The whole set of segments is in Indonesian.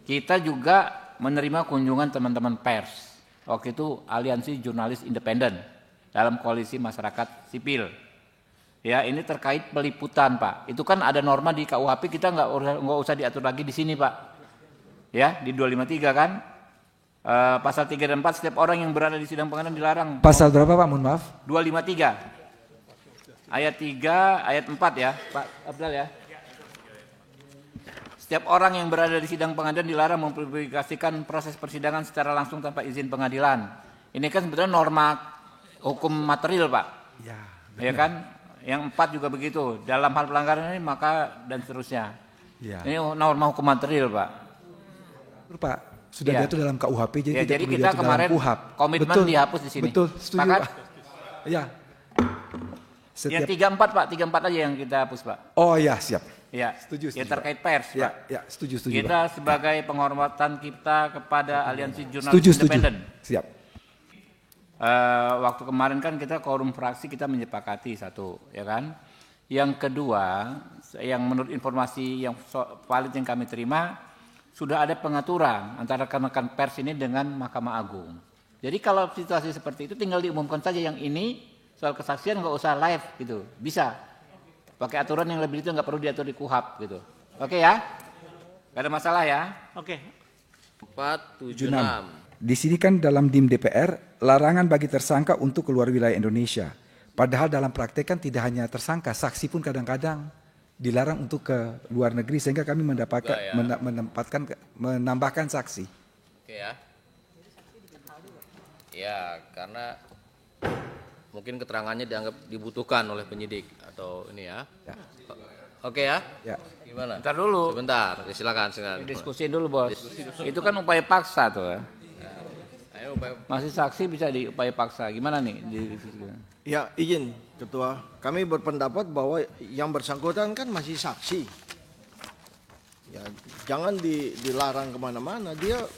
Kita juga menerima kunjungan teman-teman pers. Waktu itu Aliansi Jurnalis Independen dalam koalisi masyarakat sipil. Ya, ini terkait peliputan, Pak. Itu kan ada norma di KUHP, kita nggak usah diatur lagi di sini, Pak. Ya, di 253 kan. Pasal 3 dan 4, setiap orang yang berada di sidang pengadilan dilarang. Pasal berapa, Pak? Mohon maaf. 253. Ayat 3, ayat 4 ya, Pak Abdal ya. Setiap orang yang berada di sidang pengadilan dilarang mempublikasikan proses persidangan secara langsung tanpa izin pengadilan. Ini kan sebetulnya norma hukum material, Pak. Ya kan? Yang 4 juga begitu. Dalam hal pelanggaran ini maka dan seterusnya. Ya. Ini norma hukum material, Pak. Pak, sudah diatur dalam KUHP, jadi ya, tidak jadi perlu kita diatur kemarin dalam KUHP. Komitmen betul, dihapus di sini. Betul, setuju, Pakat? Pak. Ya. Yang 34, Pak, 34 aja yang kita hapus, Pak. Oh ya, siap. Ya, setuju, ya terkait pers, ya, Pak. Ya, setuju. Kita Pak. sebagai penghormatan kita kepada Aliansi Jurnalis Independen. Siap. Waktu kemarin kan kita quorum fraksi kita menyepakati satu, ya kan. Yang kedua, yang menurut informasi yang valid yang kami terima, sudah ada pengaturan antara rekan-rekan pers ini dengan Mahkamah Agung. Jadi kalau situasi seperti itu tinggal diumumkan saja, yang ini soal kesaksian nggak usah live gitu, bisa. Pakai aturan yang lebih itu nggak perlu diatur di KUHP gitu. Oke ya? Gak ada masalah ya? Oke. 476. Di sini kan dalam DIM DPR larangan bagi tersangka untuk keluar wilayah Indonesia. Padahal dalam praktek kan tidak hanya tersangka, saksi pun kadang-kadang dilarang untuk ke luar negeri, sehingga kami menambahkan saksi. Oke ya. Ya, karena mungkin keterangannya dianggap dibutuhkan oleh penyidik atau ini ya. Oke ya? Ya. Gimana? Bentar dulu. Sebentar, ya, silakan. Diskusiin dulu, Bos. Itu kan upaya paksa tuh ya. Ayo, masih saksi bisa diupaya paksa. Gimana nih? Ya, izin Ketua. Kami berpendapat bahwa yang bersangkutan kan masih saksi. Ya, jangan dilarang kemana-mana.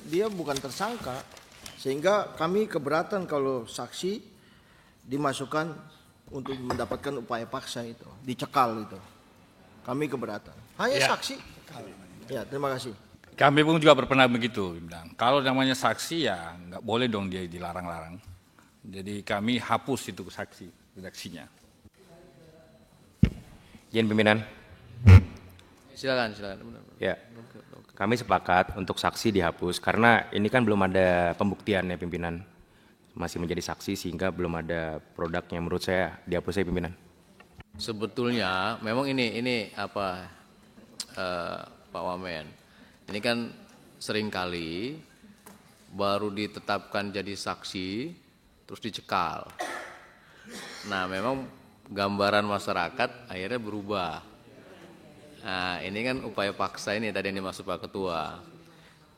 Dia bukan tersangka. Sehingga kami keberatan kalau saksi dimasukkan untuk mendapatkan upaya paksa itu, dicekal itu. Kami keberatan. Hanya saksi. Ya, terima kasih. Kami pun juga berpendapat begitu. Kalau namanya saksi ya nggak boleh dong dia dilarang-larang. Jadi kami hapus itu saksi redaksinya. Izin pimpinan. Silakan. Ya. Kami sepakat untuk saksi dihapus karena ini kan belum ada pembuktiannya pimpinan. Masih menjadi saksi sehingga belum ada produknya, menurut saya dihapus ya pimpinan. Sebetulnya memang ini apa Pak Wamen. Ini kan seringkali baru ditetapkan jadi saksi terus dicekal. Nah, memang gambaran masyarakat akhirnya berubah. Nah, ini kan upaya paksa ini tadi yang dimaksud Pak Ketua.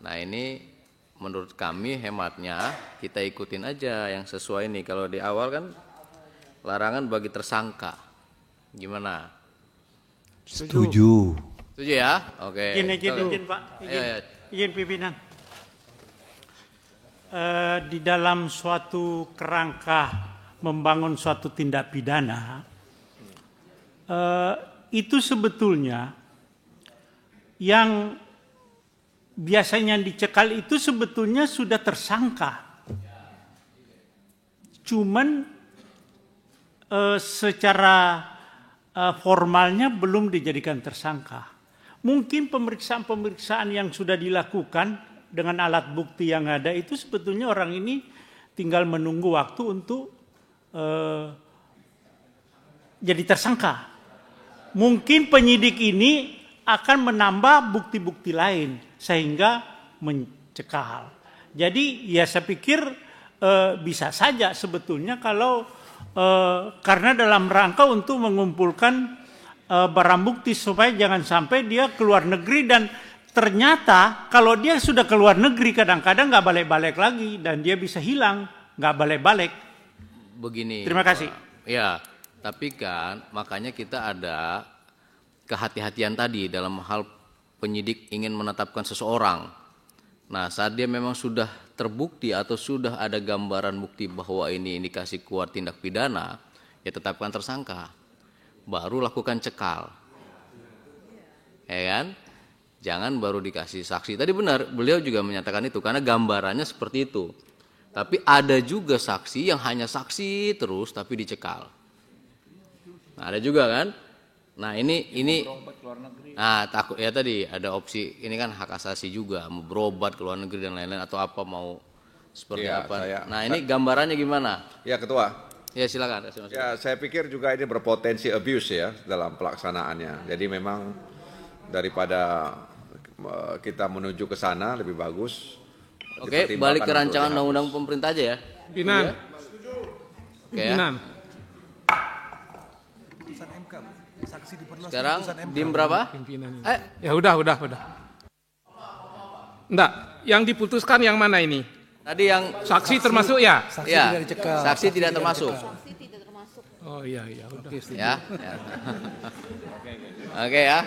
Nah, ini menurut kami hematnya kita ikutin aja yang sesuai ini. Kalau di awal kan larangan bagi tersangka. Gimana? Setuju. Setuju ya? Oke. Izin Pak. Izin pimpinan. Di dalam suatu kerangka membangun suatu tindak pidana, itu sebetulnya yang biasanya dicekal itu sebetulnya sudah tersangka. Cuman secara formalnya belum dijadikan tersangka. Mungkin pemeriksaan-pemeriksaan yang sudah dilakukan dengan alat bukti yang ada itu sebetulnya orang ini tinggal menunggu waktu untuk jadi tersangka. Mungkin penyidik ini akan menambah bukti-bukti lain sehingga mencekal. Jadi ya saya pikir bisa saja sebetulnya kalau karena dalam rangka untuk mengumpulkan barang bukti supaya jangan sampai dia keluar negeri dan ternyata kalau dia sudah keluar negeri kadang-kadang nggak balik-balik lagi dan dia bisa hilang, nggak balik-balik. Begini. Terima kasih. Pak. Ya. Tapi kan makanya kita ada kehati-hatian tadi dalam hal penyidik ingin menetapkan seseorang. Nah, saat dia memang sudah terbukti atau sudah ada gambaran bukti bahwa ini indikasi kuat tindak pidana, ya tetapkan tersangka. Baru lakukan cekal. Ya kan? Jangan baru dikasih saksi. Tadi benar, beliau juga menyatakan itu karena gambarannya seperti itu. Tapi ada juga saksi yang hanya saksi terus tapi dicekal. Nah, ada juga kan? Nah, ini nah takut ya tadi ada opsi ini kan hak asasi juga, mau berobat ke luar negeri dan lain-lain atau apa mau seperti Ya, apa. Nah, ini gambarannya gimana? Ya Ketua. Ya silakan. Ya, saya pikir juga ini berpotensi abuse ya dalam pelaksanaannya. Jadi memang daripada kita menuju ke sana lebih bagus. Oke, balik ke rancangan undang-undang pemerintah aja ya. Pimpinan. Ya. Oke ya. Pimpinan. Sekarang dim berapa? Pimpinan. Ya udah. Enggak, yang diputuskan yang mana ini? Tadi yang Saksi termasuk ya? ya, saksi tidak termasuk. Oh iya, udah. Ya. Oke ya.